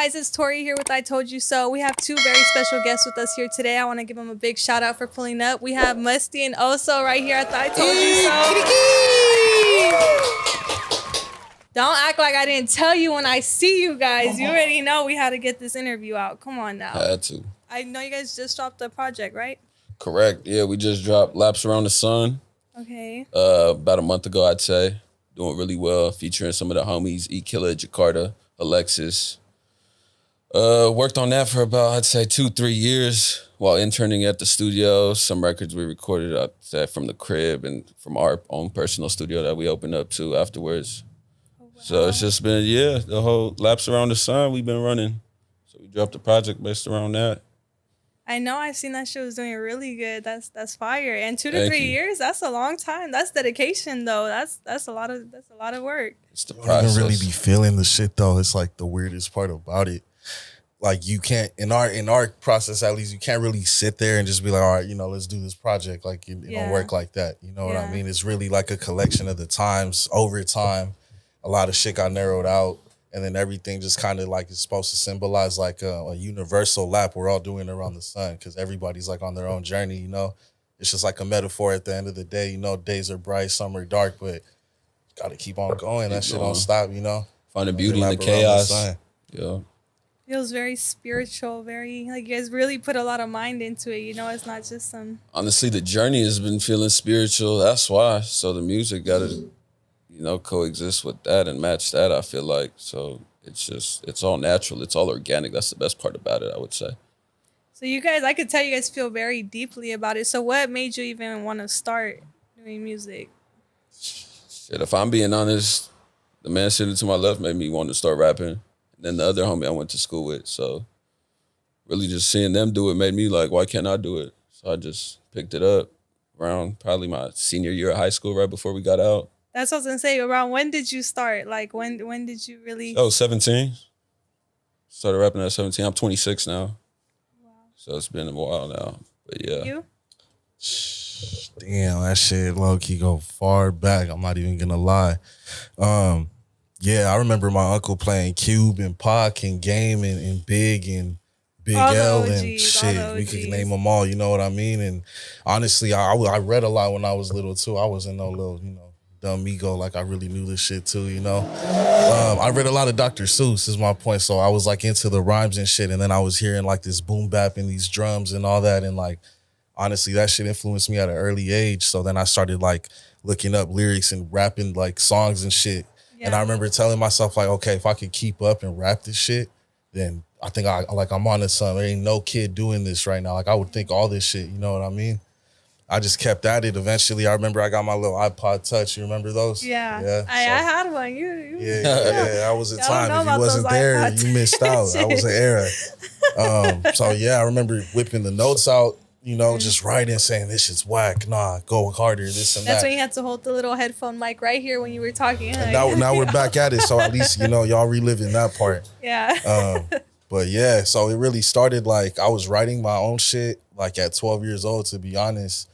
guys? It's Tori here with I Told You So. We have two very special guests with us here today. I want to give them a big shout out for pulling up. We have MUSTY and OSO right here at the I Told You So. Don't act like I didn't tell you when I see you guys. You already know we had to get this interview out. Come on now. Had to. I know you guys just dropped the project, right? Correct. Yeah, we just dropped Laps Around the Sun. Okay. About a month ago, I'd say. Doing really well, featuring some of the homies, E-Killer, Jakarta, Alexis. Worked on that for about, I'd say, 2-3 years while interning at the studio. Some records we recorded, I'd say, from the crib and from our own personal studio that we opened up to afterwards. Oh, wow. So it's just been, the whole Laps Around the Sun we've been running. So we dropped a project based around that. I know I've seen that shit was doing really good. That's fire. And 2 to 3 years, that's a long time. That's dedication though. That's a lot of work. It's the process. You don't really be feeling the shit though. It's like the weirdest part about it. Like you can't in our process at least, you can't really sit there and just be like, all right, let's do this project. Like it don't work like that. You know what I mean? It's really like a collection of the times over time. A lot of shit got narrowed out. And then everything just kind of like is supposed to symbolize like a universal lap we're all doing around the sun because everybody's like on their own journey, It's just like a metaphor at the end of the day, days are bright, some are dark, but got to keep on going. That shit don't stop, Find the beauty in the chaos. Yeah. Feels very spiritual, very, like you guys really put a lot of mind into it, It's not just some... Honestly, the journey has been feeling spiritual. That's why. So the music got to... coexist with that and match that, I feel like. So it's all natural. It's all organic. That's the best part about it, I would say. So you guys, I could tell you guys feel very deeply about it. So what made you even want to start doing music? Shit, if I'm being honest, the man sitting to my left made me want to start rapping. And then the other homie I went to school with. So really just seeing them do it made me like, why can't I do it? So I just picked it up around probably my senior year of high school, right before we got out. That's what I was gonna say. Around when did you start? Like when did you really? 17. Started rapping at 17. I'm 26 now. Wow. So it's been a while now. But yeah. You? Damn, that shit low key go far back. I'm not even gonna lie. I remember my uncle playing Cube and Pac and Game and Big and Big L and shit. We could name them all. You know what I mean? And honestly, I read a lot when I was little too. I wasn't no little dumb ego, like I really knew this shit too, I read a lot of Dr. Seuss is my point, so I was like into the rhymes and shit, and then I was hearing like this boom bap and these drums and all that, and like honestly that shit influenced me at an early age. So then I started like looking up lyrics and rapping like songs and shit. And I remember telling myself like, okay, if I could keep up and rap this shit, then I think I'm on to something. There ain't no kid doing this right now. Like I would think all this shit, you know what I mean? I just kept at it. Eventually, I remember I got my little iPod Touch. You remember those? Yeah. I had one. Yeah. That was a time. If you wasn't there, you missed out. That was an era. I remember whipping the notes out, just writing, saying, this shit's whack. Nah, go harder, this and That's that. when you had to hold the little headphone mic right here when you were talking. And now we're back at it. So at least, y'all reliving that part. Yeah. So it really started like I was writing my own shit like at 12 years old, to be honest.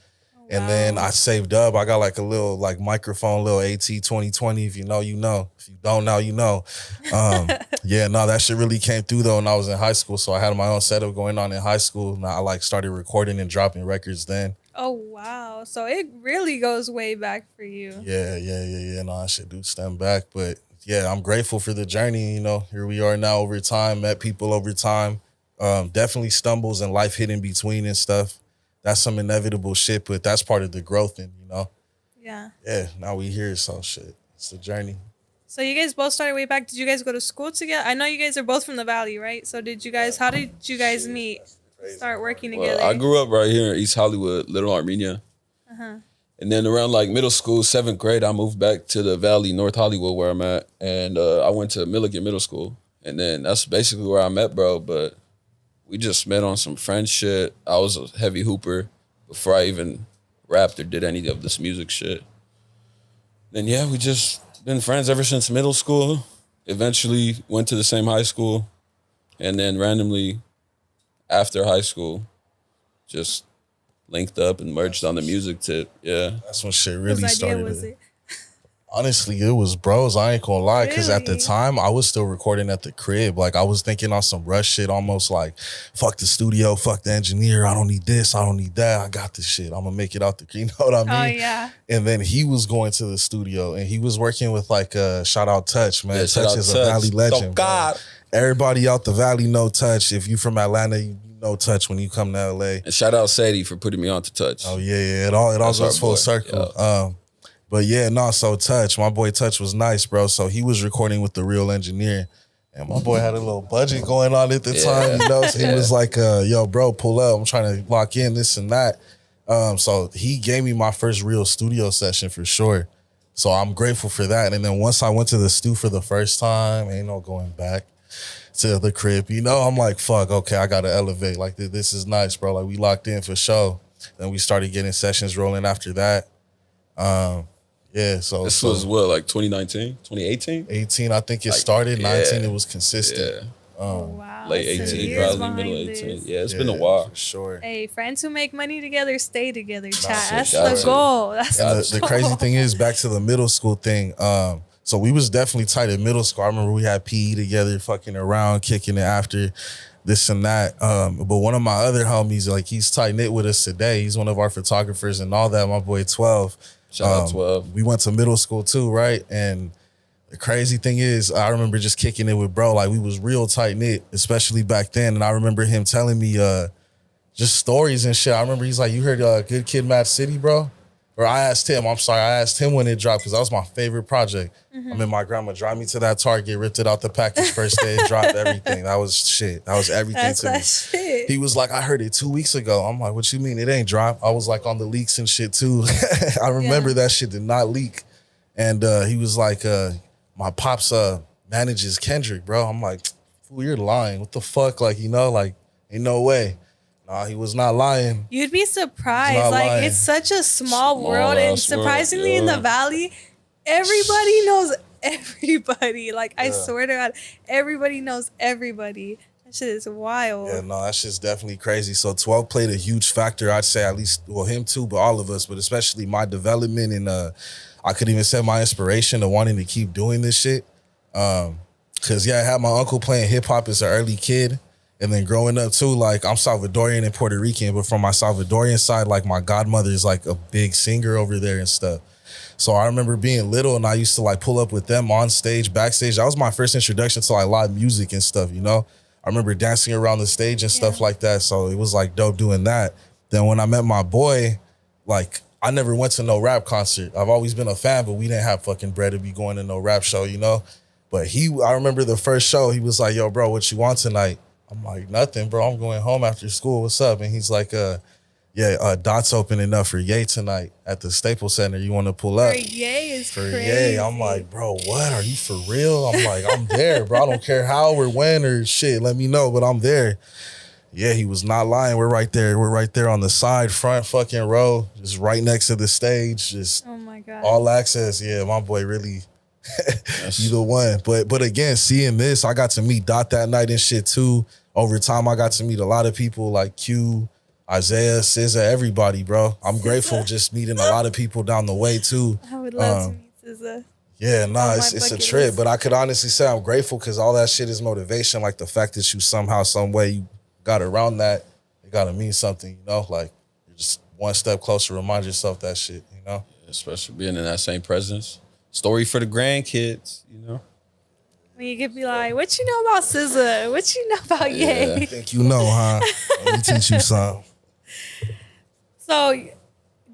And then I saved up. I got like a little like microphone, little AT 2020. If you know, you know. If you don't know, you know. That shit really came through though when I was in high school. So I had my own setup going on in high school. And I like started recording and dropping records then. Oh, wow. So it really goes way back for you. Yeah. No, that shit do stem back. But yeah, I'm grateful for the journey. Here we are now over time, met people over time. Definitely stumbles and life hit in between and stuff. That's some inevitable shit, but that's part of the growth and, Yeah. Yeah, now we here, so shit. It's the journey. So you guys both started way back. Did you guys go to school together? I know you guys are both from the Valley, right? So how did you guys meet, start working together? I grew up right here in East Hollywood, Little Armenia. Uh-huh. And then around like middle school, 7th grade, I moved back to the Valley, North Hollywood, where I'm at. And I went to Milligan Middle School. And then that's basically where I met, bro. But we just met on some friend shit. I was a heavy hooper before I even rapped or did any of this music shit. Then we just been friends ever since middle school. Eventually went to the same high school. And then randomly after high school, just linked up and merged on the music tip. Yeah. That's when shit really started. Was it? Honestly, it was bros. I ain't gonna lie, because at the Really? time I was still recording at the crib. Like I was thinking on some rush shit, almost like fuck the studio, fuck the engineer. I don't need this, I don't need that. I got this shit. I'm gonna make it out the. You know what I mean? Oh yeah. And then he was going to the studio and he was working with like shout out Touch, man. Yeah, shout Touch out is Touch. a Valley legend. Oh, God. Bro. Everybody out the Valley know Touch. If you from Atlanta, you know Touch when you come to LA. And shout out Sadie for putting me on to Touch. Oh yeah. It all That's goes our full boy. circle. Yeah. But yeah, no, so Touch, my boy Touch was nice, bro. So he was recording with the real engineer. And my boy had a little budget going on at the time, you know. So he was like, yo, bro, pull up. I'm trying to lock in this and that. So he gave me my first real studio session for sure. So I'm grateful for that. And then once I went to the stu for the first time, ain't no going back to the crib. You know, I'm like, fuck, okay, I gotta elevate. Like this is nice, bro. Like we locked in for sure. Then we started getting sessions rolling after that. Yeah, so This was what, like 2019, 2018? 18, I think it Like, started. yeah. 19, it was consistent. Yeah. Wow. Late Some 18, years probably behind middle this. 18. Yeah, it's been a while. For sure. Hey, friends who make money together stay together, chat. That's gotcha. the goal. That's And the the goal. crazy thing is, back to the middle school thing. So we was definitely tight in middle school. I remember we had PE together, fucking around, kicking it after this and that. But one of my other homies, like he's tight knit with us today. He's one of our photographers and all that. My boy 12. Shout out 12. We went to middle school too, right? And the crazy thing is, I remember just kicking it with bro. Like we was real tight knit, especially back then. And I remember him telling me just stories and shit. I remember he's like, "You heard Good Kid, Mad City, bro?" Or I asked him when it dropped because that was my favorite project. Mm-hmm. I mean, my grandma drive me to that Target, ripped it out the package first day, it dropped everything. That was shit. That was everything That's to me. that shit. He was like, "I heard it 2 weeks ago." I'm like, "What you mean it ain't dropped?" I was like on the leaks and shit too. I remember that shit did not leak. And he was like, my pops manages Kendrick, bro. I'm like, "Fool, you're lying. What the fuck?" Like, you know, like, ain't no way. Nah, he was not lying. You'd be surprised. Not Like lying. it's such a small world, and ass world, surprisingly in the yeah. valley, everybody knows everybody. Like I swear to God, everybody knows everybody. That shit is wild. Yeah, no, that shit's definitely crazy. So 12 played a huge factor, I'd say, at least, well, him too, but all of us, but especially my development and I could even say my inspiration to wanting to keep doing this shit. Cause yeah, I had my uncle playing hip hop as an early kid. And then growing up too, like I'm Salvadorian and Puerto Rican, but from my Salvadorian side, like my godmother is like a big singer over there and stuff. So I remember being little and I used to like pull up with them on stage, backstage. That was my first introduction to like live music and stuff, you know? I remember dancing around the stage and stuff like that. So it was like dope doing that. Then when I met my boy, like I never went to no rap concert. I've always been a fan, but we didn't have fucking bread to be going to no rap show, you know? But I remember the first show, he was like, "Yo, bro, what you want tonight?" I'm like, "Nothing, bro. I'm going home after school. What's up?" And he's like, Dot's opening up for Ye tonight at the Staples Center. You want to pull up? For Ye is For crazy. Ye. I'm like, "Bro, what? Are you for real?" I'm like, "I'm there, bro. I don't care how or when or shit. Let me know, but I'm there." Yeah, he was not lying. We're right there. We're right there on the side, front fucking row, just right next to the stage. Just Oh my God. all access. Yeah, my boy really... You the one. But again, seeing this, I got to meet Dot that night and shit too. Over time, I got to meet a lot of people like Q, Isaiah, SZA, everybody, bro. I'm grateful just meeting a lot of people down the way too. I would love to meet SZA. Yeah, nah, On it's my a bucket trip. list. But I could honestly say I'm grateful because all that shit is motivation. Like the fact that you somehow, some way you got around that, it gotta mean something, you know? Like you're just one step closer, remind yourself that shit, you know? Especially being in that same presence. Story for the grandkids, you know? When you could be like, "What you know about SZA? What you know about Ye?" I think you know, huh? Let me teach you something. So,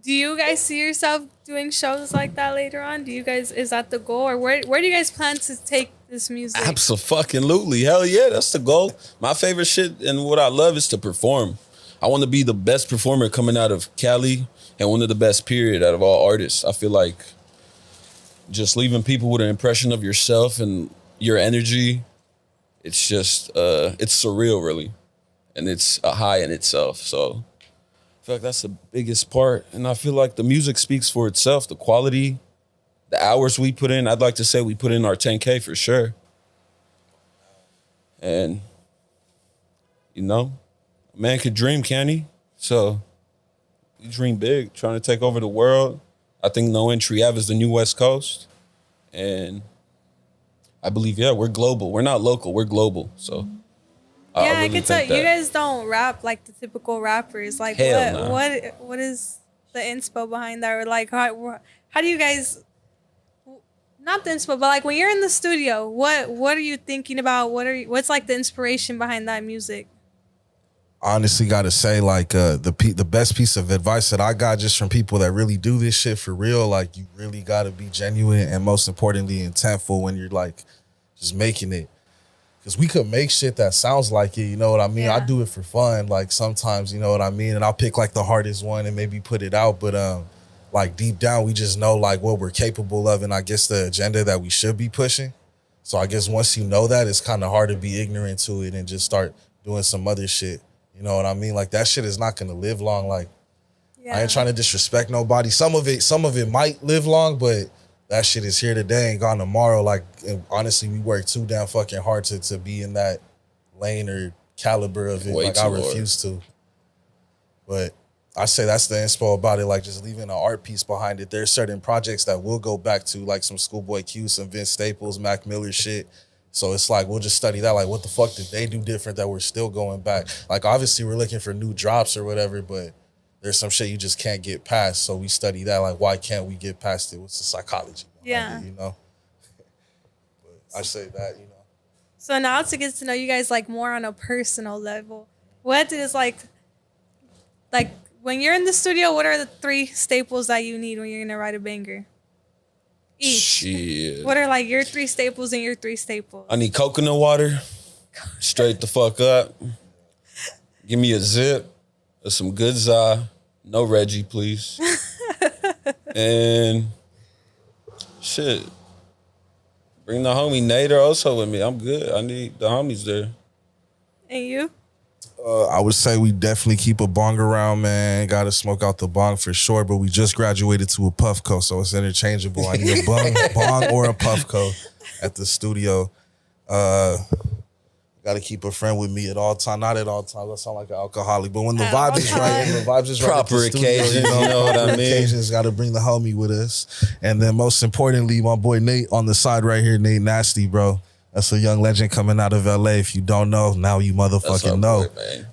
do you guys see yourself doing shows like that later on? Is that the goal, or where do you guys plan to take this music? Absolutely. Hell yeah, that's the goal. My favorite shit and what I love is to perform. I want to be the best performer coming out of Cali and one of the best, period, out of all artists. I feel like just leaving people with an impression of yourself and your energy, it's just, it's surreal, really. And it's a high in itself. So I feel like that's the biggest part. And I feel like the music speaks for itself. The quality, the hours we put in, I'd like to say we put in our 10K for sure. And, you know, a man could dream, can he? So you dream big, trying to take over the world. I think no entry Ave is the new West Coast. And I believe, yeah, we're global. We're not local. We're global. So Yeah, I really can tell think you that. guys don't rap like the typical rappers. Like Hell what is the inspo behind that? Or like how do you guys, not the inspo, but like when you're in the studio, what are you thinking about? What's like the inspiration behind that music? Honestly, gotta say, like the best piece of advice that I got just from people that really do this shit for real, like you really gotta be genuine and most importantly intentful when you're like just making it. Cause we could make shit that sounds like it, you know what I mean? Yeah. I do it for fun, like sometimes, you know what I mean? And I'll pick like the hardest one and maybe put it out, but like deep down we just know like what we're capable of and I guess the agenda that we should be pushing. So I guess once you know that, it's kind of hard to be ignorant to it and just start doing some other shit. You know what I mean? Like that shit is not gonna live long. Like I ain't trying to disrespect nobody. Some of it might live long, but that shit is here today and gone tomorrow. Like and honestly, we work too damn fucking hard to be in that lane or caliber of it. Way like too I hard. refuse to. But I say that's the inspo about it, like just leaving an art piece behind it. There's certain projects that we'll go back to, like some Schoolboy Q, some Vince Staples, Mac Miller shit. So it's like, we'll just study that. Like, what the fuck did they do different that we're still going back? Like, obviously, we're looking for new drops or whatever, but there's some shit you just can't get past. So we study that. Like, why can't we get past it? What's the psychology behind it, you know? But I say that, you know. So now to get to know you guys like more on a personal level, what is like when you're in the studio, what are the 3 staples that you need when you're gonna write a banger? Each. Shit. What are like your 3 staples and your 3 staples? I need coconut water. Straight the fuck up. Give me a zip of some good za. No Reggie, please. And shit. Bring the homie Nate or OSO with me. I'm good. I need the homies there. And you? I would say we definitely keep a bong around, man. Got to smoke out the bong for sure, but we just graduated to a Puffco, so it's interchangeable. I need a bong or a Puffco at the studio. Got to keep a friend with me at all times. Not at all times. I sound like an alcoholic, but when the vibe is right, when the vibes is right, Proper at the studio, occasions, you know what I mean? Occasions, got to bring the homie with us, and then most importantly, my boy Nate on the side right here, Nate Nasty, bro. That's a young legend coming out of LA. If you don't know, now you motherfucking know.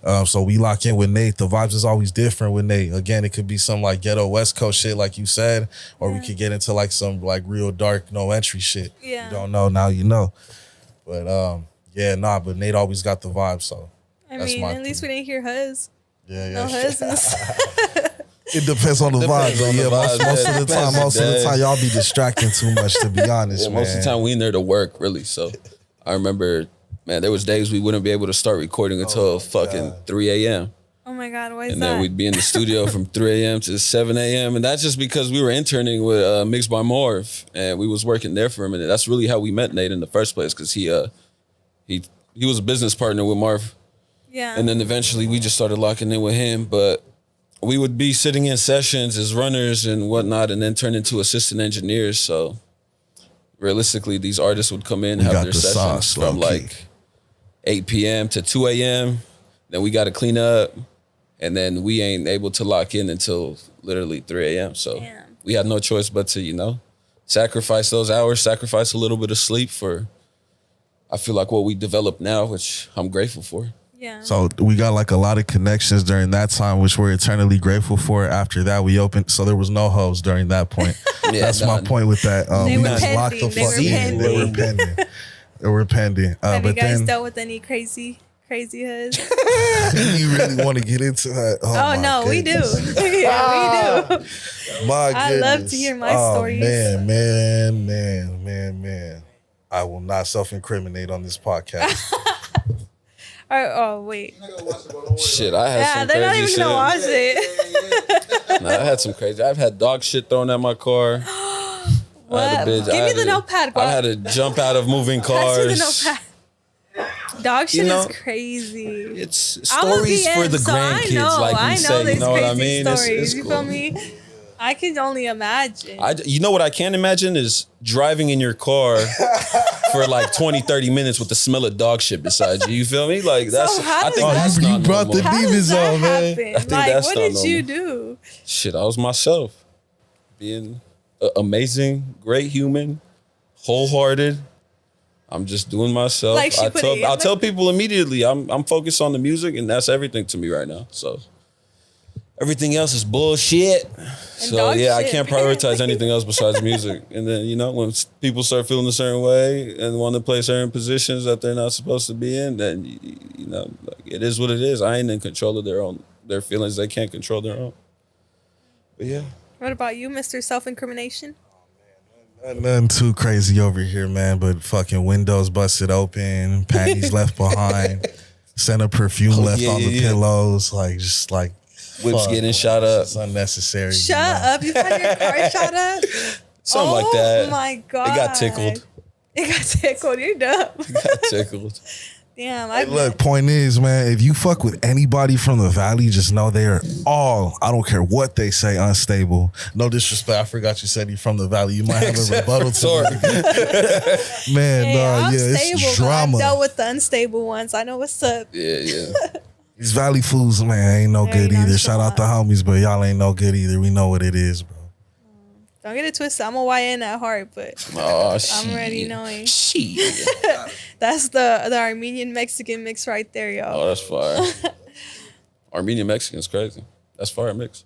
Boy, so we lock in with Nate. The vibes is always different with Nate. Again, it could be some like ghetto West Coast shit, like you said, or we could get into like some like real dark, no entry shit. Yeah. You don't know, now you know. But but Nate always got the vibe. So I that's mean, my at least thing. we didn't hear huzz. Yeah. No huzz in the It depends on the vibe. Depends on Yeah, the vibe, most of the time, depends on the day. y'all be distracting too much, to be honest, Yeah, man. most of the time we in there to work, really. So I remember, man, there was days we wouldn't be able to start recording until fucking 3 a.m. Oh my God, why is And that? then we'd be in the studio from 3 a.m. to 7 a.m. And that's just because we were interning with Mixed by Marv, and we was working there for a minute. That's really how we met Nate in the first place, because he was a business partner with Marv. Yeah. And then eventually we just started locking in with him. But we would be sitting in sessions as runners and whatnot, and then turn into assistant engineers. So realistically, these artists would come in, We have got their the sessions sauce, from low-key. like 8 p.m. to 2 a.m. Then we got to clean up. And then we ain't able to lock in until literally 3 a.m. So Damn. we had no choice but to, sacrifice those hours, sacrifice a little bit of sleep for, I feel like, what we developed now, which I'm grateful for. Yeah. So we got like a lot of connections during that time, which we're eternally grateful for. After that, we opened, so there was no hoes during that point. Yeah, That's my none. point with that. They We were just locked the pending. They were fuck in. They were pending. They were pending. Have you But guys then dealt with any crazy huzz? you really want to get into that? Oh my no, goodness. we do. Yeah, we do. My I love to goodness. hear my stories. Man. I will not self-incriminate on this podcast. Oh wait. Shit, I had Yeah, some they're not crazy even shit. gonna watch it. Nah, I had some crazy. I've had dog shit thrown at my car. What? Give me the notepad, I had to jump out of moving Pass me the cars. notepad. Dog shit know, is crazy. It's I'm a stories for BM, the so grandkids, like we say. these You know what I crazy mean? Stories, It's you cool. feel me? I can only imagine. You know what I can't imagine is driving in your car for like 20, 30 minutes with the smell of dog shit beside you. You feel me? Like that's. how I does think that- that's you not brought normal. the How does demons that on, man. happen? I think Like, that's what not did you normal. do? Shit, I was myself, being an amazing, great human, wholehearted. I'm just doing myself. Like I tell people immediately, I'm focused on the music, and that's everything to me right now. So everything else is bullshit. So yeah, I can't prioritize anything else besides music. And then, you know, when people start feeling a certain way and want to play certain positions that they're not supposed to be in, then, you know, like, it is what it is. I ain't in control of their feelings. They can't control their own. But yeah. What about you, Mr. Self-Incrimination? Nothing too crazy over here, man, but fucking windows busted open, panties left behind, scent of perfume left on the pillows, like, just like, whips getting shot up. It's unnecessary. Shut up. You had your car shot up? Something like that. Oh my God. It got tickled. It got tickled. You're dumb. It got tickled. Damn. Hey, look, point is, man, if you fuck with anybody from the Valley, just know they are all, I don't care what they say, unstable. No disrespect. I forgot you said you're from the Valley. You might have a rebuttal to it. Man, hey, no, yeah, stable, it's drama. I've dealt with the unstable ones. I know what's up. Yeah. These Valley fools, man, ain't no good either. Shout out the homies, but y'all ain't no good either. We know what it is, bro. Don't get it twisted. I'm a YN at heart, but I'm already knowing. That's the Armenian Mexican mix right there, y'all. Oh, that's fire. Armenian Mexican's crazy. That's fire mix.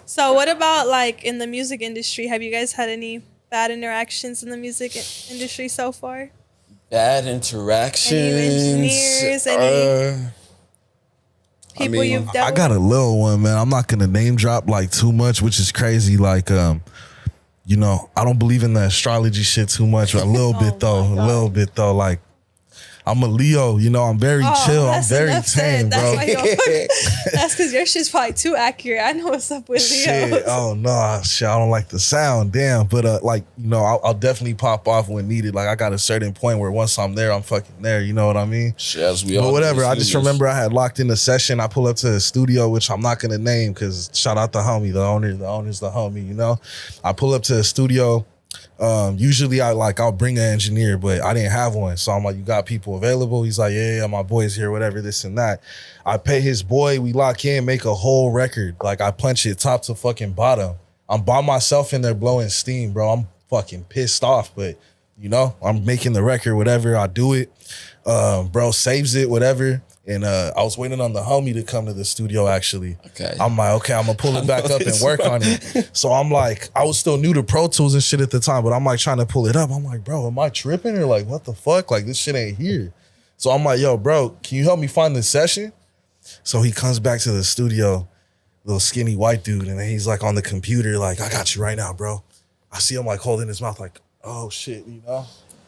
So what about like in the music industry? Have you guys had any bad interactions in the music industry so far? Bad interactions. Any engineers? Any people you've dealt with? I got a little one, man. I'm not gonna name drop like too much, which is crazy. Like, you know, I don't believe in the astrology shit too much, but a little bit though. Like, I'm a Leo, you know, I'm very chill. I'm very tame, bro. That's because your shit's probably too accurate. I know what's up with Leos. Shit, oh no, shit, I don't like the sound, damn. But like, you know, I'll definitely pop off when needed. Like, I got a certain point where once I'm there, I'm fucking there. You know what I mean? Shit, as we all. But whatever. I just remember I had locked in a session. I pull up to a studio, which I'm not gonna name because shout out the homie, the owner's the homie. You know, I pull up to a studio. Usually I'll bring an engineer, but I didn't have one. So I'm like, you got people available? He's like, yeah, my boy's here, whatever, this and that. I pay his boy, we lock in, make a whole record. Like, I punch it top to fucking bottom. I'm by myself in there blowing steam, bro. I'm fucking pissed off, but you know, I'm making the record, whatever, I do it. Bro saves it, whatever. And I was waiting on the homie to come to the studio, actually. Okay. I'm like, okay, I'm going to pull it back up and work on it. So I'm like, I was still new to Pro Tools and shit at the time, but I'm like trying to pull it up. I'm like, bro, am I tripping? Or like, what the fuck? Like, this shit ain't here. So I'm like, yo, bro, can you help me find the session? So he comes back to the studio, little skinny white dude, and then he's like on the computer, like, I got you right now, bro. I see him like holding his mouth like, oh shit, you know?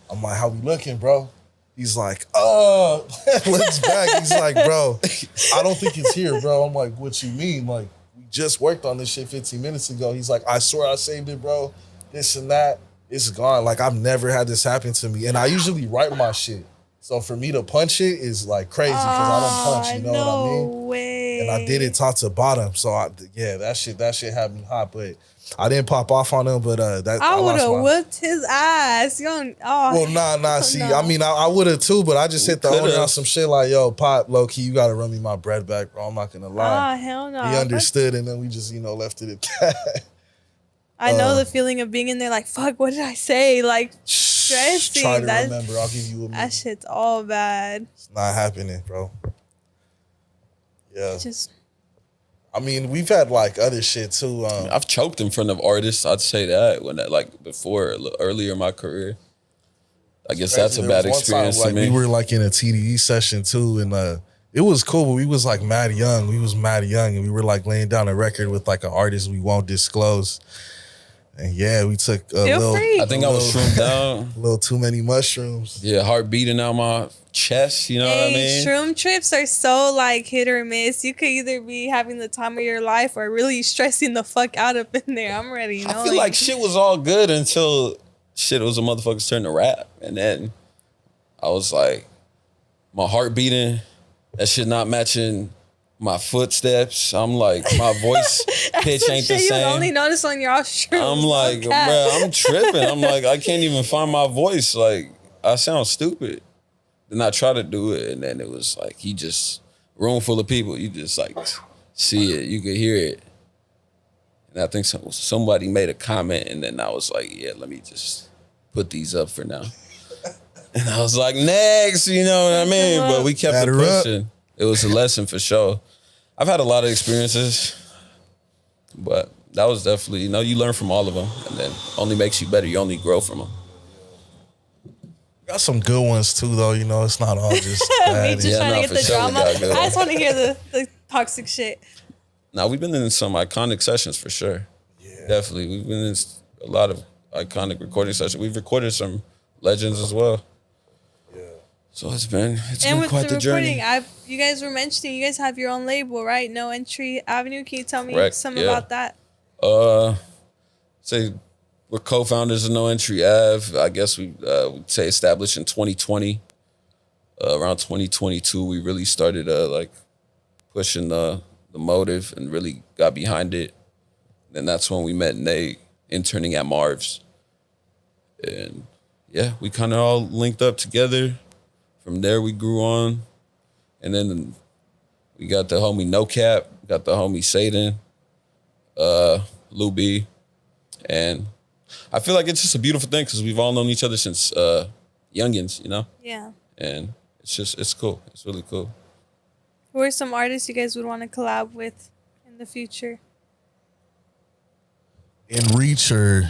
I'm like, how we looking, bro? He's like, looks back. He's like, bro, I don't think it's here, bro. I'm like, what you mean? Like, we just worked on this shit 15 minutes ago. He's like, I swear I saved it, bro. This and that. It's gone. Like, I've never had this happen to me. And I usually write my shit. So for me to punch it is like crazy because I don't punch, you know what I mean? No way. And I did it top to bottom. So that shit had me hot, but I didn't pop off on him, but I would have whipped his ass. Well, nah. See, no. I mean, I would have too, but I just hit the owner on some shit like, yo, Pop, low key, you gotta run me my bread back, bro. I'm not gonna lie. Hell no. He understood, and then we just, you know, left it at that. I know the feeling of being in there, like, fuck, what did I say? Like, stressing. Try to remember. I'll give you a minute. That shit's all bad. It's not happening, bro. Yeah. I mean, we've had like other shit too. I've choked in front of artists. I'd say that earlier in my career. I guess that's a bad experience to me. We were like in a TDE session too, and it was cool, but we was like mad young. And we were like laying down a record with like an artist we won't disclose. And yeah, we took a little. I think I was shroomed down. A little too many mushrooms. Yeah, heart beating out my chest. You know what I mean? Shroom trips are so like hit or miss. You could either be having the time of your life or really stressing the fuck out up in there. I'm ready. You know? I feel like shit was all good until shit was a motherfucker's turn to rap, and then I was like, my heart beating, that shit not matching my footsteps. I'm like, my voice pitch ain't the same. You only notice when you're off shrooms. I'm like, bro, I'm tripping. I'm like, I can't even find my voice. Like, I sound stupid. Then I try to do it, and then it was like, room full of people. You just like see it. You could hear it. And I think somebody made a comment, and then I was like, yeah, let me just put these up for now. And I was like, next, you know what I mean? But we kept it pushing. It was a lesson for sure. I've had a lot of experiences, but that was definitely, you know, you learn from all of them, and then only makes you better. You only grow from them. Got some good ones too, though. You know, it's not all just bad. Me just trying to get the drama. I just want to hear the toxic shit. Now, we've been in some iconic sessions for sure. Yeah. Definitely. We've been in a lot of iconic recording sessions. We've recorded some legends as well. Yeah. So it's been quite the journey. You guys were mentioning you guys have your own label, right? No Entry Avenue. Can you tell me something about that? Say we're co-founders of No Entry Ave. I guess we'd say established in 2020. Around 2022, we really started like pushing the motive and really got behind it. And that's when we met Nate interning at Marv's. And yeah, we kind of all linked up together. From there, we grew on. And then we got the homie No Cap, got the homie Satan, Lou B. And I feel like it's just a beautiful thing because we've all known each other since youngins, you know? Yeah. And it's cool. It's really cool. Who are some artists you guys would want to collab with in the future? In reach or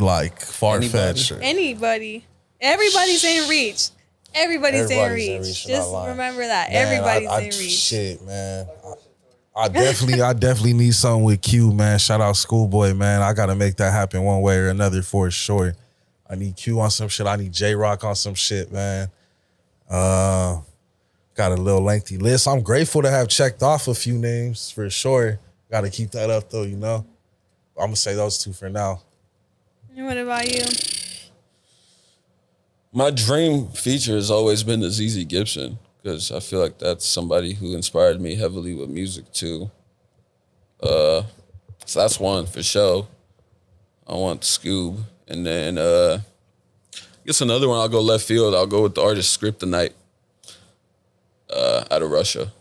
like far-fetched? Anybody. Everybody's in reach. Everybody's in reach. Just remember that. Man, everybody's in reach. Shit, man. I definitely need something with Q, man. Shout out Schoolboy, man. I gotta make that happen one way or another for sure. I need Q on some shit. I need J-Rock on some shit, man. Got a little lengthy list. I'm grateful to have checked off a few names for sure. Gotta keep that up though, you know. I'm gonna say those two for now. And what about you? My dream feature has always been the ZZ Gibson because I feel like that's somebody who inspired me heavily with music too. So that's one for sure. I want Scoob. And then I guess another one, I'll go left field. I'll go with the artist Kryptonite out of Russia.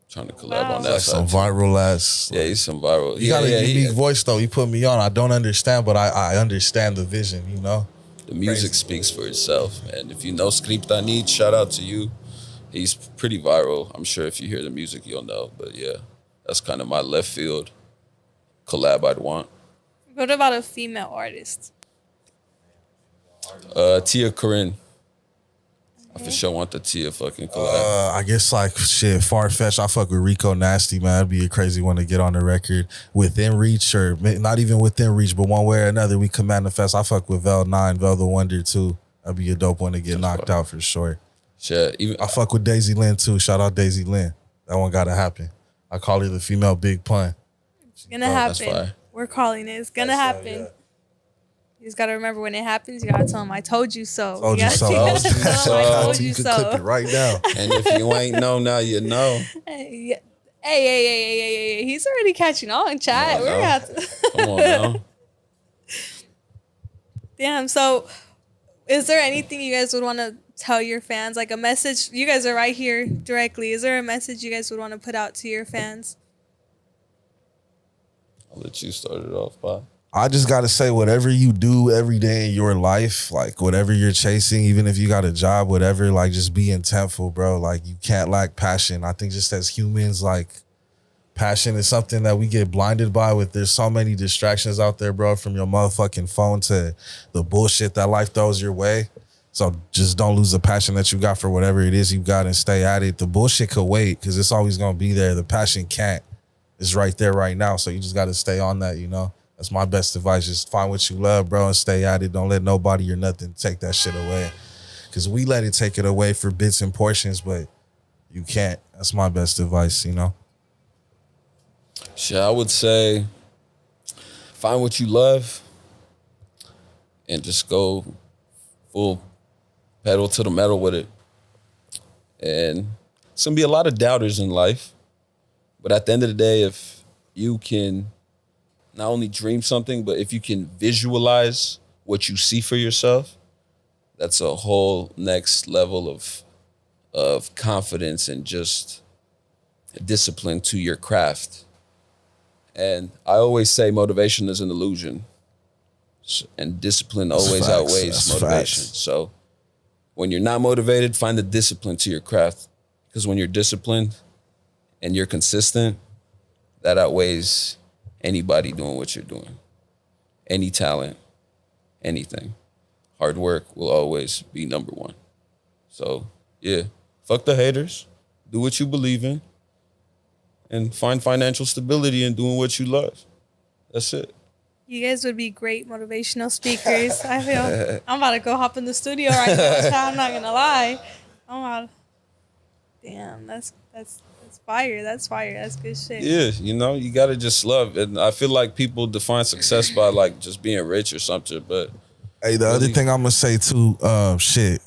Trying to collab on that like side. Some viral ass. Yeah, he's some viral. He got a unique voice though. He put me on. I don't understand, but I understand the vision, you know? The music speaks for itself, man. If you know Skramz, shout out to you. He's pretty viral. I'm sure if you hear the music, you'll know. But yeah, that's kind of my left field collab I'd want. What about a female artist? Tia Corinne. I for sure want the Tia fucking collab. I guess like shit, far-fetched. I fuck with Rico Nasty, man. That'd be a crazy one to get on the record. Within reach, or not even within reach, but one way or another, we can manifest. I fuck with Vel 9, Vel the Wonder too. That'd be a dope one to get knocked out for sure. Shit, I fuck with Daisy Lynn too. Shout out Daisy Lynn. That one gotta happen. I call her the female Big Pun. It's gonna happen. We're calling it. It's gonna happen. Yeah. You just gotta remember when it happens, you gotta tell them, I told you so. Told you so. I told you can so. clip it right now. And if you ain't know, now you know. Hey. He's already catching on, chat. We're gonna have to. Come on now. Damn, so is there anything you guys would want to tell your fans? Like a message? You guys are right here directly. Is there a message you guys would want to put out to your fans? I'll let you start it off, Bob. I just got to say, whatever you do every day in your life, like whatever you're chasing, even if you got a job, whatever, like just be intentful, bro. Like you can't lack passion. I think just as humans, like passion is something that we get blinded by with. There's so many distractions out there, bro, from your motherfucking phone to the bullshit that life throws your way. So just don't lose the passion that you got for whatever it is you got and stay at it. The bullshit could wait because it's always going to be there. The passion can't. It's right there right now. So you just got to stay on that, you know? That's my best advice. Just find what you love, bro, and stay at it. Don't let nobody or nothing take that shit away. Because we let it take it away for bits and portions, but you can't. That's my best advice, you know? Shit, I would say find what you love and just go full pedal to the metal with it. And it's going to be a lot of doubters in life. But at the end of the day, if you can not only dream something, but if you can visualize what you see for yourself, that's a whole next level of confidence and just discipline to your craft. And I always say motivation is an illusion. And discipline always outweighs motivation. So when you're not motivated, find the discipline to your craft. Because when you're disciplined and you're consistent, that outweighs anybody doing what you're doing. Any talent, anything. Hard work will always be number one. So, yeah, fuck the haters. Do what you believe in. And find financial stability in doing what you love. That's it. You guys would be great motivational speakers. I feel I'm about to go hop in the studio right now. I'm not gonna lie. Damn, that's fire. That's fire. That's good shit. Yeah, you know, you gotta just love. And I feel like people define success by like just being rich or something. But hey, the other thing I'm gonna say too,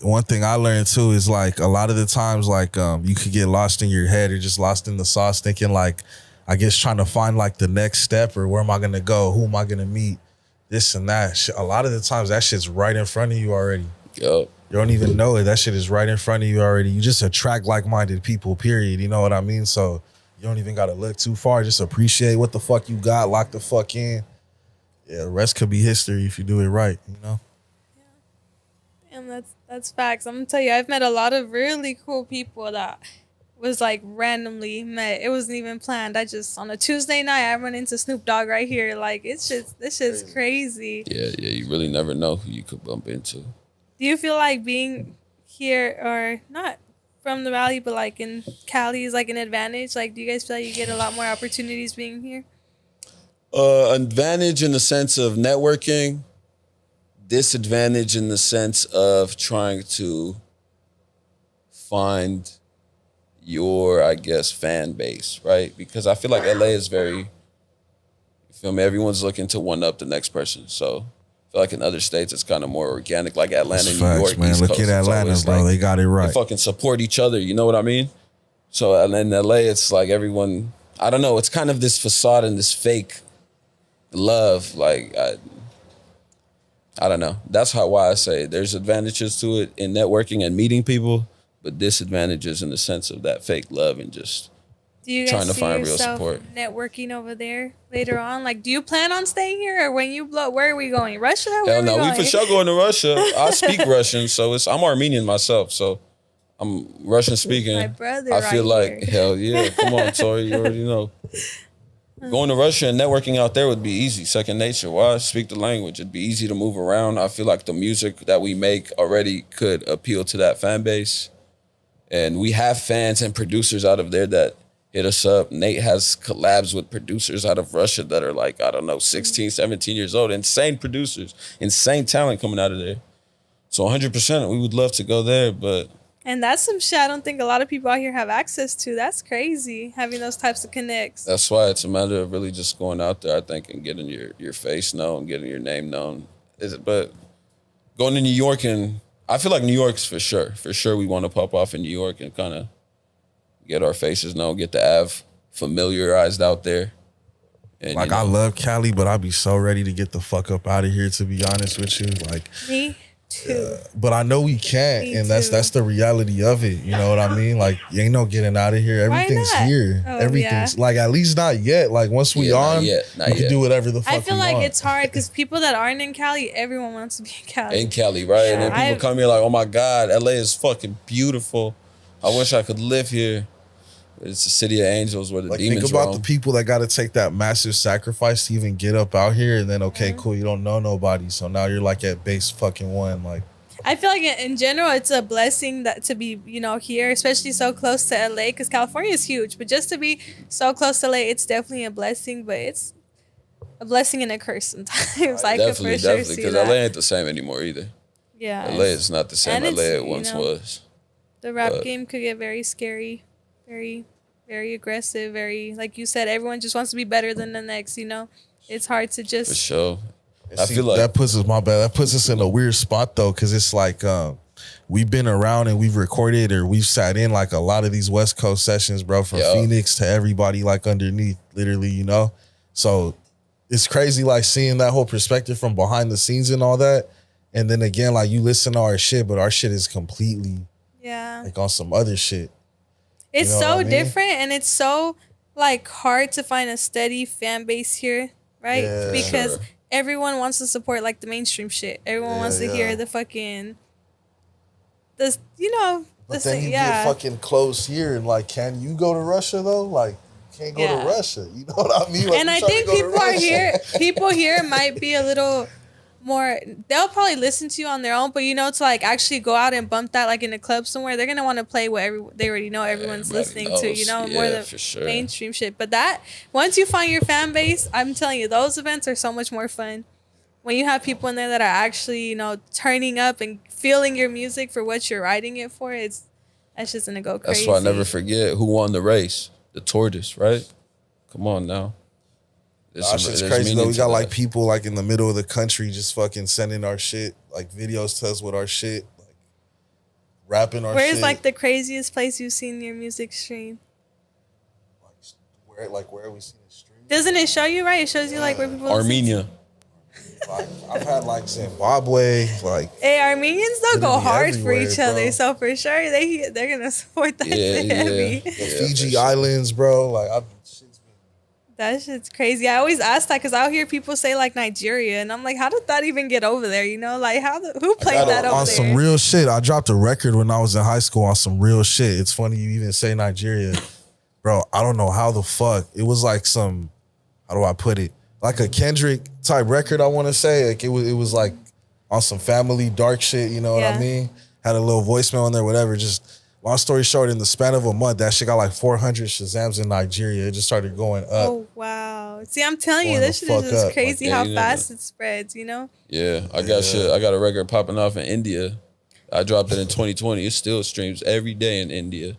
one thing I learned too is like a lot of the times like you could get lost in your head or just lost in the sauce thinking like, I guess trying to find like the next step or where am I gonna go? Who am I gonna meet? This and that. A lot of the times that shit's right in front of you already. Yup. You don't even know it. That shit is right in front of you already. You just attract like-minded people, period. You know what I mean? So you don't even gotta look too far. Just appreciate what the fuck you got, lock the fuck in. Yeah, the rest could be history if you do it right, you know? Yeah. And that's facts. I'm gonna tell you, I've met a lot of really cool people that was like randomly met. It wasn't even planned. I just on a Tuesday night I run into Snoop Dogg right here. Like this shit's crazy. Yeah, you really never know who you could bump into. Do you feel like being here or not from the Valley but like in Cali is like an advantage? Like do you guys feel like you get a lot more opportunities being here? Advantage in the sense of networking, disadvantage in the sense of trying to find your, I guess, fan base, right? Because I feel like LA is very, you feel me? Everyone's looking to one up the next person. So I feel like in other states, it's kind of more organic, like Atlanta, New York, man. East Look Coast. at Atlanta, bro. Like, they got it right. They fucking support each other. You know what I mean? So in LA, it's like everyone, I don't know. It's kind of this facade and this fake love. Like, I don't know. That's why I say there's advantages to it in networking and meeting people, but disadvantages in the sense of that fake love and just trying to find real support. Networking over there later on? Like, do you plan on staying here or when you blow, where are we going? Russia? Hell no, we for sure going to Russia. I speak Russian, so I'm Armenian myself, so I'm Russian speaking. My brother I feel right like, here. hell yeah, come on, Tori, you already know. Going to Russia and networking out there would be easy, second nature. Why? Speak the language. It'd be easy to move around. I feel like the music that we make already could appeal to that fan base. And we have fans and producers out of there that hit us up. Nate has collabs with producers out of Russia that are like, I don't know, 16, 17 years old. Insane producers, insane talent coming out of there. So 100%, we would love to go there, but... And that's some shit I don't think a lot of people out here have access to. That's crazy, having those types of connects. That's why it's a matter of really just going out there, I think, and getting your face known, getting your name known. But going to New York, and I feel like New York's for sure. For sure we want to pop off in New York and kind of get our faces known, get the Ave familiarized out there. And, like, I love Cali, but I'd be so ready to get the fuck up out of here, to be honest with you. Like, me too. But I know we can't, Me and too. that's the reality of it. You know what I mean? Like, you ain't no getting out of here. Why Everything's not? here. Oh, Everything's like, at least not yet. Like, once we on, not we can yet. do whatever the fuck I feel we like want. it's hard because people that aren't in Cali, everyone wants to be in Cali. In Cali, right? And then Yeah, people come here like, oh my God, LA is fucking beautiful. I wish I could live here. It's the city of angels where the Like, demons think about roam. the people that got to take that massive sacrifice to even get up out here, and then okay, Mm-hmm. cool, you don't know nobody, so now you're like at base fucking one. Like, I feel like in general, it's a blessing that to be, here, especially so close to LA, because California is huge. But just to be so close to LA, it's definitely a blessing. But it's a blessing and a curse sometimes. I could for sure Definitely, see because that. LA ain't the same anymore either. Yeah, LA is not the same and LA it's, it once was. The rap but- game could get very scary, very, very aggressive. Very, like you said, everyone just wants to be better than the next. It's hard to For just. sure. and I see, feel like that puts us in a weird spot though, because it's like we've been around and we've recorded or we've sat in like a lot of these West Coast sessions, bro, from Yeah. Phoenix to everybody like underneath, literally, So it's crazy like seeing that whole perspective from behind the scenes and all that. And then again, like you listen to our shit, but our shit is completely Yeah. like on some other shit. It's You know so what I mean? different, and it's so like hard to find a steady fan base here, right? Yeah. Because Sure. everyone wants to support like the mainstream shit. Everyone wants to hear the fucking this, you know. But then you get fucking close here, and like, can you go to Russia though? Like, you can't go to Russia. You know what I mean? Like, and I think people here might be a little more. They'll probably listen to you on their own, but you know, to like actually go out and bump that like in a club somewhere, they're gonna want to play what they already know everyone's listening to. You know, more the mainstream shit. But that once you find your fan base, I'm telling you, those events are so much more fun. When you have people in there that are actually, you know, turning up and feeling your music for what you're writing it for, that's just gonna go crazy. That's why I never forget who won the race. The tortoise, right? Come on now. It's just crazy though. We got like people like in the middle of the country just fucking sending our shit, like videos to us with our shit, like rapping our shit. Where's like the craziest place you've seen your music stream? Where have we seen it stream? Doesn't it show you, right? It shows you like where people Armenia. Like, I've had like Zimbabwe, like. Hey, Armenians don't go hard for each other, so for sure they're gonna support that shit heavy. The Fiji Islands, bro. Like, that shit's crazy. I always ask that because I'll hear people say like Nigeria, and I'm like, how did that even get over there? You know, like who played that over there? On some real shit, I dropped a record when I was in high school on some real shit. It's funny you even say Nigeria, bro. I don't know how the fuck it was like some. How do I put it? Like a Kendrick type record, I want to say. Like it was like on some family dark shit, you know what I mean? Had a little voicemail on there, whatever. Just long story short, in the span of a month, that shit got like 400 Shazams in Nigeria. It just started going up. Oh wow! See, I'm telling you, this shit is just crazy how fast it spreads. You know? Yeah, I got shit. I got a record popping off in India. I dropped it in 2020. It still streams every day in India.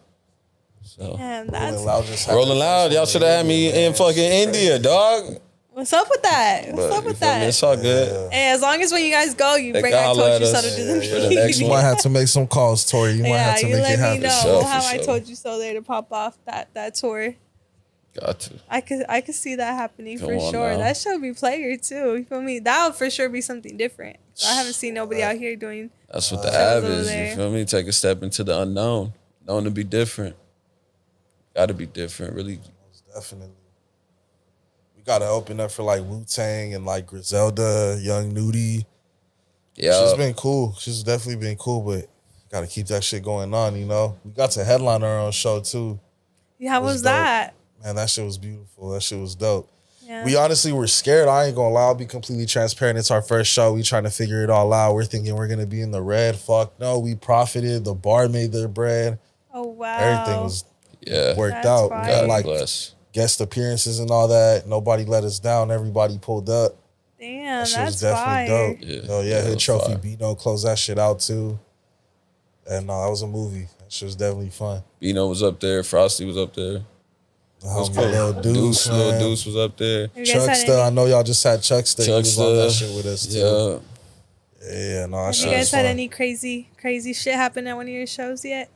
So damn, that's Rolling Loud. Y'all should have had me in fucking India, dog. What's up with that? What's up with that? It's all good. Hey, as long as when you guys go, you bring I Told You So to do them. You might have to make some calls, Tori. You might have to make it happen. Yeah, you let me know. We'll have I Told You So there to pop off that tour. Got to. I could see that happening for sure. Now. That should be player too. You feel me? That would for sure be something different. I haven't seen nobody out here doing. That's what the ab is. You feel me? Take a step into the unknown. Known to be different. Got to be different. Really. Definitely. We got to open up for like Wu-Tang and like Griselda, Young Nudie. Yeah. She's been cool. She's definitely been cool, but got to keep that shit going on, you know? We got to headline our own show too. Yeah, how was that? Man, that shit was beautiful. That shit was dope. Yeah. We honestly were scared. I ain't gonna lie. I'll be completely transparent. It's our first show. We trying to figure it all out. We're thinking we're gonna be in the red. Fuck no. We profited. The bar made their bread. Oh wow. Everything was worked out. Fine. We got like guest appearances and all that. Nobody let us down. Everybody pulled up. Damn, that shit that's was definitely dope. Yeah. Oh yeah, Hood Trophy Bino closed that shit out too. And no, that was a movie. That shit was definitely fun. Bino was up there. Frosty was up there. Little Deuce was up there. Chuckster, I know y'all just had Chuckster. He was on that shit with us too. Yeah, no, that shit was fun. Have you guys had any crazy shit happen at one of your shows yet?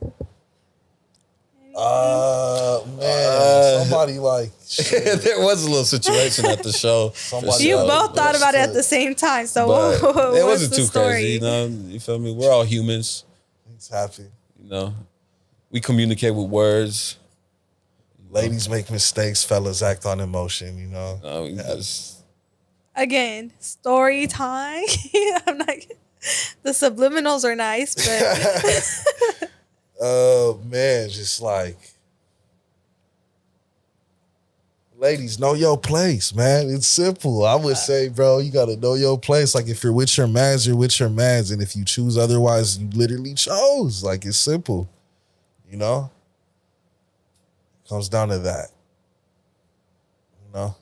Man, somebody like there was a little situation at the show. You both thought about it at the same time, so it wasn't too crazy, you know. You feel me? We're all humans. He's happy. You know, we communicate with words. Ladies make mistakes, fellas act on emotion, you know. No, we just... Again, story time. I'm not. The subliminals are nice, but. Man, just like. Ladies, know your place, man. It's simple. I would say, bro, you gotta know your place. Like if you're with your mans, you're with your mans, and if you choose otherwise, you literally chose. Like it's simple, you know. Comes down to that, you know.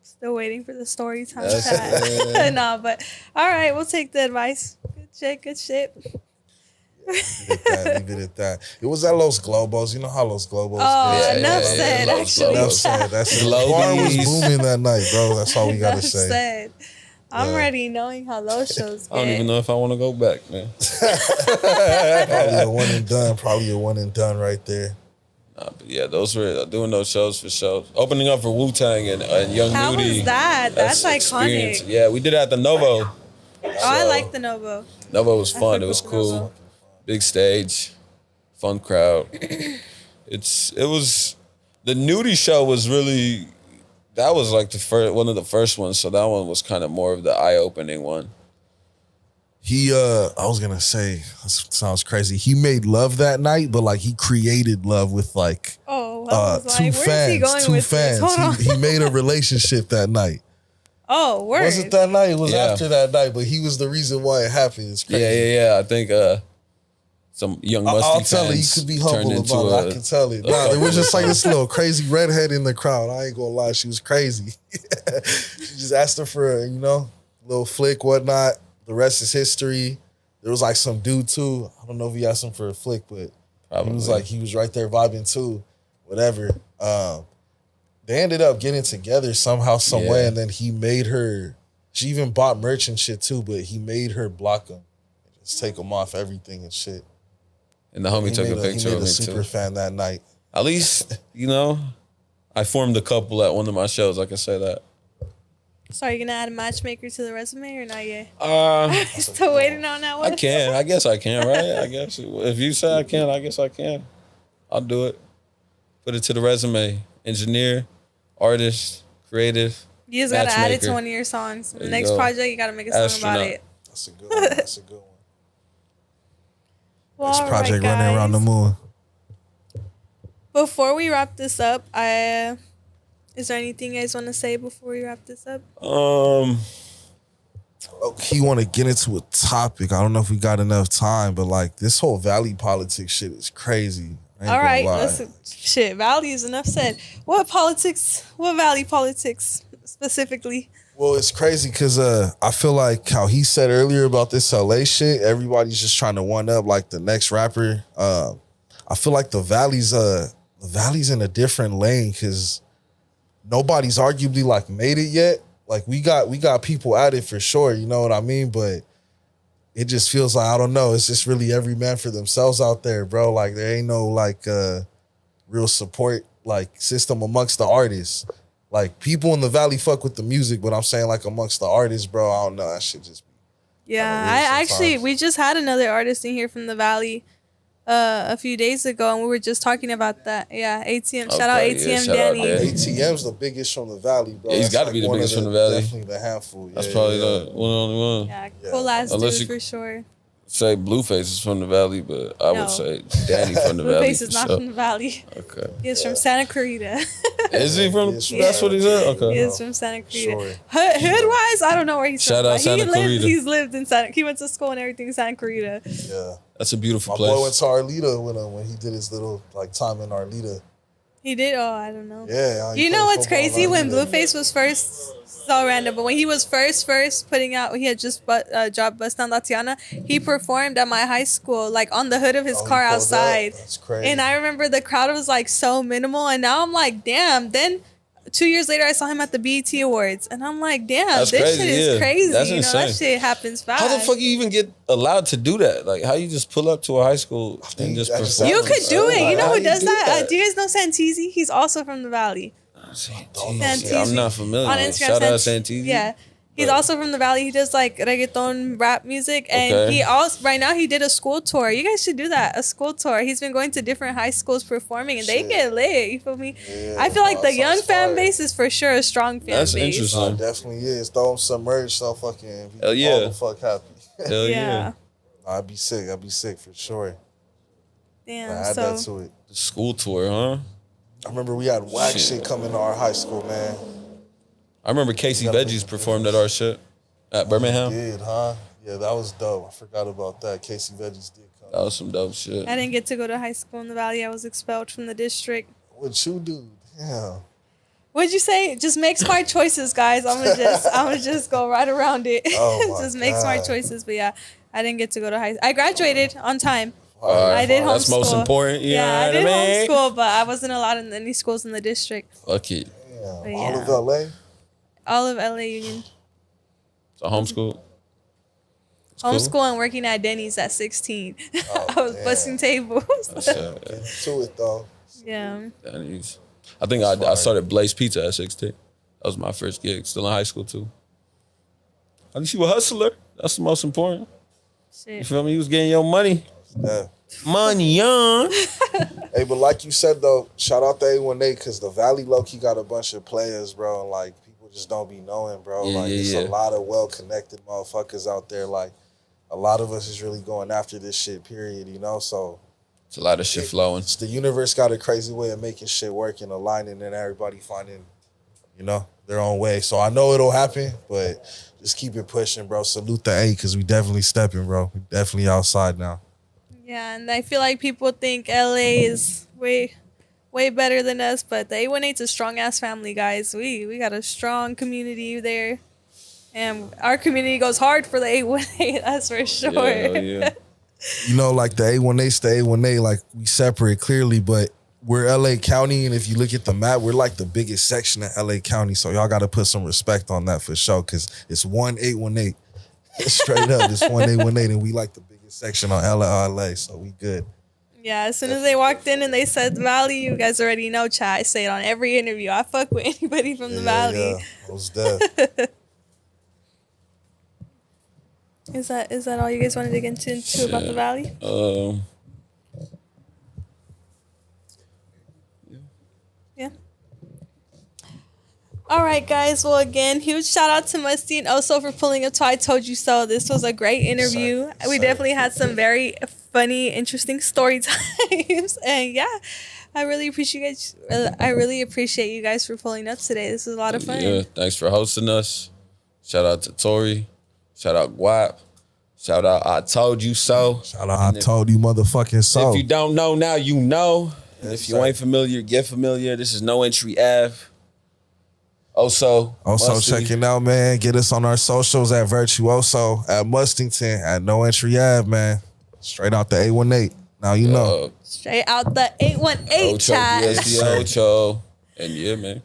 Still waiting for the story time chat. No, but all right, we'll take the advice. Good shit. Leave it at that. It was at Los Globos. You know how Los Globos. Enough said. Enough said. That's the bar was booming that night, bro. That's all we gotta say. Said. I'm already knowing how those shows get. I don't even know if I want to go back, man. Probably a one and done right there. Nah, but yeah, those were doing those shows for shows. Opening up for Wu-Tang and Young Nudie. How was that? That's iconic. Yeah, we did it at the Novo. I like the Novo. Novo was fun. It was cool. Big stage, fun crowd. The Nudie show was really That was like one of the first ones. So that one was kind of more of the eye-opening one. I was gonna say, this sounds crazy. He made love that night, but like he created love with like two fans. He made a relationship that night. Oh, word. Was it that night? It was after that night, but he was the reason why it happened. It's crazy. Yeah. I think some young Musty I'll tell it. You fans could be turned humble into about it. I can tell it. Nah, there was just like this little crazy redhead in the crowd. I ain't gonna lie, she was crazy. She just asked her for a, little flick, whatnot. The rest is history. There was like some dude too. I don't know if he asked him for a flick, but he was right there vibing too. Whatever. They ended up getting together somehow, some way, and then he made her. She even bought merch and shit too, but he made her block him, just take him off everything and shit. And the homie took a picture of me too. He made a super fan that night. At least, I formed a couple at one of my shows. I can say that. So are you gonna add a matchmaker to the resume or not yet? Still waiting on that one. I can. I guess I can. Right? I guess if you say I can, I guess I can. I'll do it. Put it to the resume. Engineer, artist, creative. You just gotta add it to one of your songs. The next project, you gotta make a song about it. That's a good one. That's a good one. Well, this project running around the moon. Before we wrap this up, is there anything you guys want to say before we wrap this up? He want to get into a topic. I don't know if we got enough time, but like this whole Valley politics shit is crazy. All right, listen, shit, Valley is enough said. What Valley politics specifically? Well, it's crazy because I feel like how he said earlier about this LA shit, everybody's just trying to one up like the next rapper. I feel like the Valley's in a different lane because nobody's arguably like made it yet. Like we got people at it for sure, you know what I mean? But it just feels like, I don't know, it's just really every man for themselves out there, bro. Like there ain't no like real support like system amongst the artists. Like people in the Valley fuck with the music, but I'm saying like amongst the artists, bro, I don't know. That shit just be. Yeah, we just had another artist in here from the Valley a few days ago, and we were just talking about that. Yeah, ATM. Shout out ATM, Danny. ATM's the biggest from the Valley, bro. Yeah, he's got to be the biggest from the Valley. Definitely the handful. That's probably the one on the one. Yeah, cool ass dude for sure. Say Blueface is from the Valley, but I would say Danny from the Valley. Blueface is not from the Valley. Okay. He's from Santa Clarita. Is he from? That's what he said. Okay. He is from Santa Clarita. Sure. Hood wise, I don't know where he's from. Shout out Santa Clarita. He's lived in Santa. He went to school and everything in Santa Clarita. Yeah. That's a beautiful place. My boy went to Arleta when he did his little like time in Arleta. He did? Oh, I don't know. Yeah. You know what's crazy? When Blueface was first, so random, but when he was first putting out, he had just dropped Bust Down Latiana, he performed at my high school, like on the hood of his car outside. That's crazy. And I remember the crowd was like so minimal, and now I'm like, damn. Then 2 years later, I saw him at the BET Awards, and I'm like, damn, this shit is crazy. That's insane. That shit happens fast. How the fuck you even get allowed to do that? Like, how you just pull up to a high school and just perform? You could do it. You know who does that? Do you guys know Santisi? He's also from the Valley. Santisi. I'm not familiar. On Instagram, Shout out Santisi. Yeah. He's also from the Valley. He does like reggaeton rap music, and he also right now he did a school tour. You guys should do that, a school tour. He's been going to different high schools performing, and they get lit. You feel me? Yeah, I feel like the young fan base is for sure a strong fan base. That's interesting. No, definitely is. Throw them some merch, so fucking hell yeah, all the fuck happy. Hell yeah. I'd be sick for sure. Damn. Add that to it. The school tour, huh? I remember we had whack shit coming to our high school, man. I remember Casey Veggies performed at our shit at Birmingham. He did, huh? Yeah, that was dope. I forgot about that. Casey Veggies did come. That was some dope shit. I didn't get to go to high school in the Valley. I was expelled from the district. What'd you do? Yeah. What'd you say? Just make smart choices, guys. I'm gonna just go right around it. Oh just make smart choices. But yeah, I didn't get to go to high school. I graduated on time. I did homeschool. That's most important. Yeah, I did homeschool, but I wasn't allowed in any schools in the district. Fuck it. Yeah. All of LA? All of LA Union. So homeschool? Homeschool and working at Denny's at 16. I was busting tables. To it though. Yeah. Denny's. I think I started Blaze Pizza at 16. That was my first gig. Still in high school too. At least you a hustler. That's the most important. Shit. You feel me? You was getting your money. Yeah. Money, young. Hey, Hey, but like you said though, shout out to A18 because the Valley low-key got a bunch of players, bro. And like people just don't be knowing, bro. It's a lot of well-connected motherfuckers out there. Like a lot of us is really going after this shit, period, you know? So it's a lot of shit flowing. The universe got a crazy way of making shit work and aligning and everybody finding, you know, their own way. So I know it'll happen, but just keep it pushing, bro. Salute the A because we definitely stepping, bro. We definitely outside now. Yeah, and I feel like people think LA is way better than us, but the A18's a strong ass family, guys. We got a strong community there, and our community goes hard for the A18. That's for sure. Yeah. You know, like the A18's the A18, like we separate clearly, but we're LA County, and if you look at the map, we're like the biggest section of LA County. So y'all got to put some respect on that for sure, because it's 1-818. Straight up, it's 1-818, and we like the biggest section on LA, so we good. Yeah, as soon as they walked in and they said Valley, you guys already know, chat. I say it on every interview. I fuck with anybody from the Valley. Yeah, most deaf. Is that all you guys wanted to get into about the Valley? Yeah. All right, guys. Well, again, huge shout out to Musty and OSO for pulling up to I Told You So. This was a great interview. We definitely had some very funny, interesting story times. And yeah, I really appreciate you guys for pulling up today. This was a lot of fun. Yeah, thanks for hosting us. Shout out to Tori. Shout out Guap. Shout out I Told You So. Shout out I Told You motherfucking So. If you don't know now, you know. And if you ain't familiar, get familiar. This is No Entry Ave. OSO checking out, man. Get us on our socials at Virtuoso, at Mustington, at No Entry Ave, man. Straight out the A18. Now you know. Straight out the 818 chat. Ocho. And yeah, man.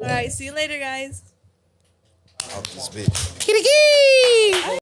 All right, see you later, guys. Out this bitch. Kitty.